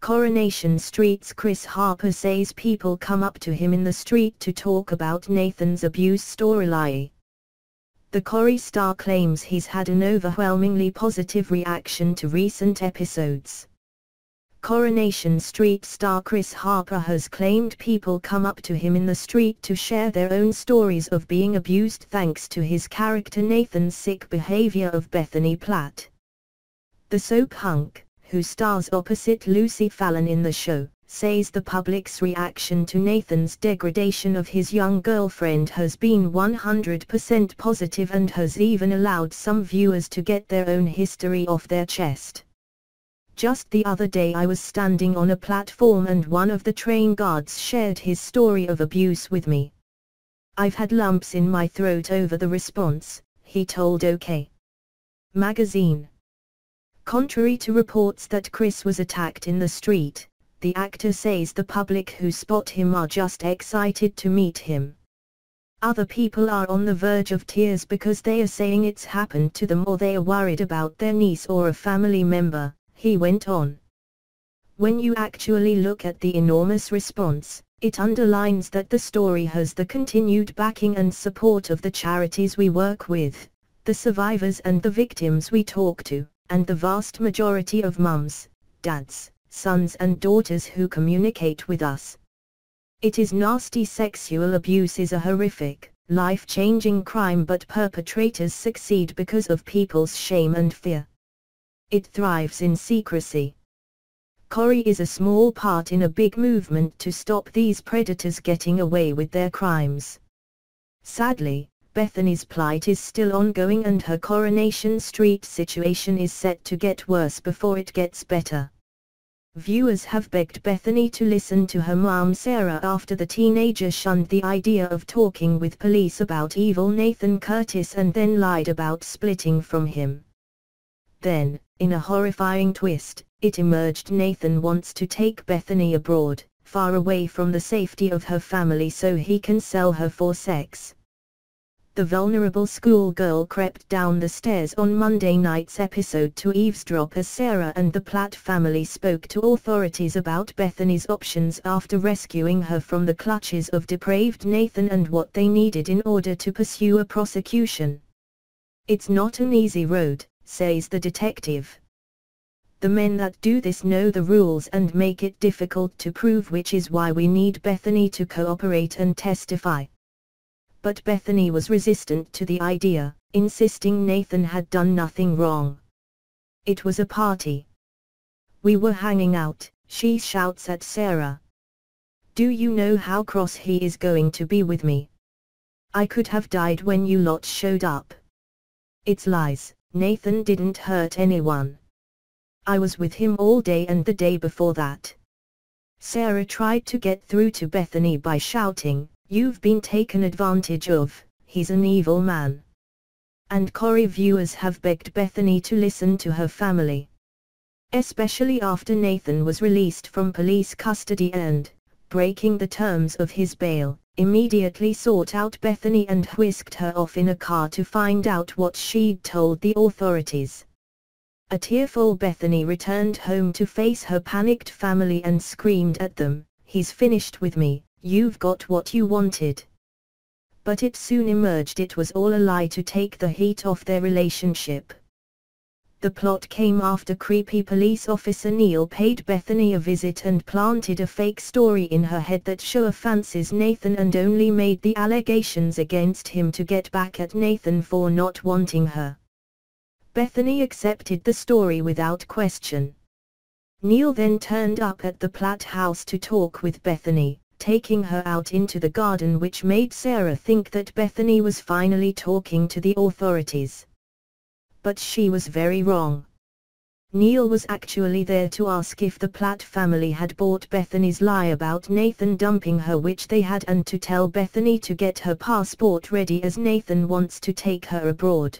Coronation Street's Chris Harper says people come up to him in the street to talk about Nathan's abuse storyline. The Corrie star claims he's had an overwhelmingly positive reaction to recent episodes. Coronation Street star Chris Harper has claimed people come up to him in the street to share their own stories of being abused thanks to his character Nathan's sick behavior of Bethany Platt. The soap hunk, who stars opposite Lucy Fallon in the show, says the public's reaction to Nathan's degradation of his young girlfriend has been 100% positive and has even allowed some viewers to get their own history off their chest. Just the other day I was standing on a platform and one of the train guards shared his story of abuse with me. I've had lumps in my throat over the response, he told OK Magazine. Contrary to reports that Chris was attacked in the street, the actor says the public who spot him are just excited to meet him. Other people are on the verge of tears because they are saying it's happened to them or they are worried about their niece or a family member, he went on. When you actually look at the enormous response, it underlines that the story has the continued backing and support of the charities we work with, the survivors and the victims we talk to, and the vast majority of mums, dads, sons and daughters who communicate with us. It is nasty. Sexual abuse is a horrific, life-changing crime, but perpetrators succeed because of people's shame and fear. It thrives in secrecy. Corrie is a small part in a big movement to stop these predators getting away with their crimes. Sadly, Bethany's plight is still ongoing and her Coronation Street situation is set to get worse before it gets better. Viewers have begged Bethany to listen to her mom Sarah after the teenager shunned the idea of talking with police about evil Nathan Curtis and then lied about splitting from him. Then, in a horrifying twist, it emerged Nathan wants to take Bethany abroad, far away from the safety of her family so he can sell her for sex. The vulnerable schoolgirl crept down the stairs on Monday night's episode to eavesdrop as Sarah and the Platt family spoke to authorities about Bethany's options after rescuing her from the clutches of depraved Nathan and what they needed in order to pursue a prosecution. It's not an easy road, says the detective. The men that do this know the rules and make it difficult to prove, which is why we need Bethany to cooperate and testify. But Bethany was resistant to the idea, insisting Nathan had done nothing wrong. It was a party. We were hanging out, she shouts at Sarah. Do you know how cross he is going to be with me? I could have died when you lot showed up. It's lies, Nathan didn't hurt anyone. I was with him all day and the day before that. Sarah tried to get through to Bethany by shouting, "You've been taken advantage of, he's an evil man." And Corrie viewers have begged Bethany to listen to her family. Especially after Nathan was released from police custody and, breaking the terms of his bail, immediately sought out Bethany and whisked her off in a car to find out what she'd told the authorities. A tearful Bethany returned home to face her panicked family and screamed at them, "He's finished with me. You've got what you wanted." But it soon emerged it was all a lie to take the heat off their relationship. The plot came after creepy police officer Neil paid Bethany a visit and planted a fake story in her head that sure fancies Nathan and only made the allegations against him to get back at Nathan for not wanting her. Bethany accepted the story without question. Neil then turned up at the Platt house to talk with Bethany, taking her out into the garden, which made Sarah think that Bethany was finally talking to the authorities. But she was very wrong. Neil was actually there to ask if the Platt family had bought Bethany's lie about Nathan dumping her, which they had, and to tell Bethany to get her passport ready as Nathan wants to take her abroad.